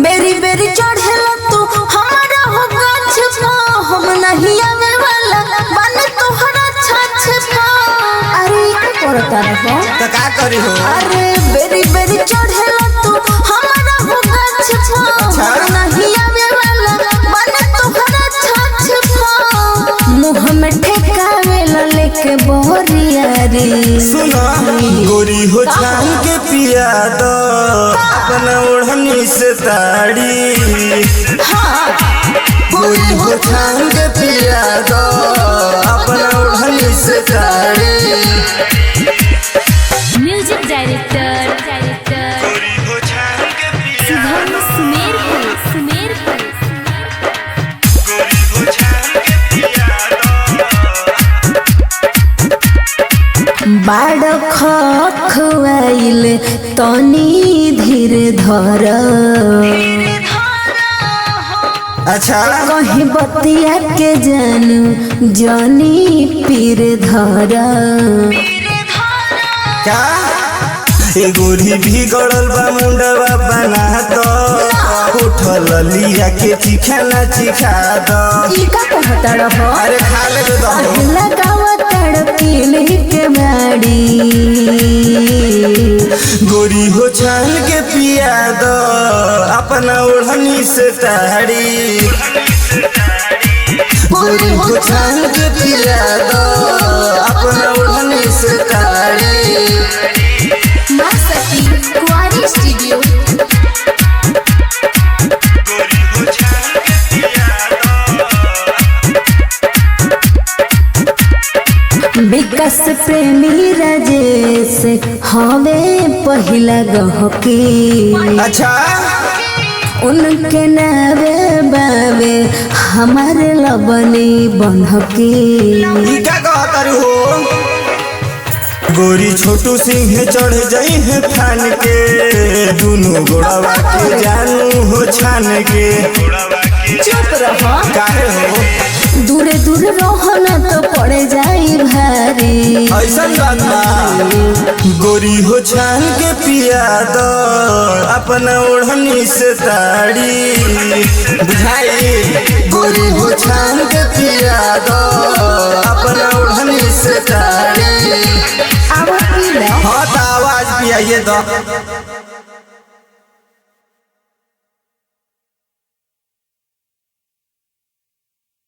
बेरी बेरी चढ़ेला तू हमारा हो गाछ पा हम नहीं आवे वाला बन तोहरा छाछ पा। अरे करता रहो तो का करी हो। अरे बेरी बेरी चढ़ेला तू हमारा हो गाछ पा हम नहीं आवे वाला बन तोहरा छाछ पा। मुंह में ठेकावेला लेके बोरिया रे सुनो गोरी हो छान के पिया दो अपना ओढ़नी से ताड़ी। गोरी हो छान के पिया दो अपना ओढ़नी से ताड़ी। Music director Shubham Sumerpur. बाड़ खुआइल तनी धीर धर अच्छा कहीं बतिया के जानू जानी पीर धर। क्या ए गोरी भी गड़ल बा मुंडवा बना दो उठल लिया के चिखाना चिखा दो। ई का कहता रहो अरे खा ले दो लगावा तड़पील के बाड़ी। गोरी हो छान के पिया दो अपना ओढ़नी से ताड़ी। गोरी हो छान के पिया दो अपना ओढ़नी से ताड़ी। मासती कुआरी स्टूडियो विकास प्रेमी राजेश हवे पहिला गहकी। अच्छा उनके नावे बावे हमारे लबनी बनहकी। ई क्या कहता हो। गोरी छोटू सिंह चढ़ जाई है फान के दोनों गोड़वा के जानू हो छान के। चुप रहो काहे हो दूरे दूरे रहो ना तो पड़े जाई भारी। ऐसा बात बा गोरी हो छान के पिया दो अपना ओढ़नी से ताड़ी। बुझाई गोरी हो छान के पिया दो अपना ओढ़नी से ताड़ी। अब पी लो हाँ तो आवाज पियाइए दो।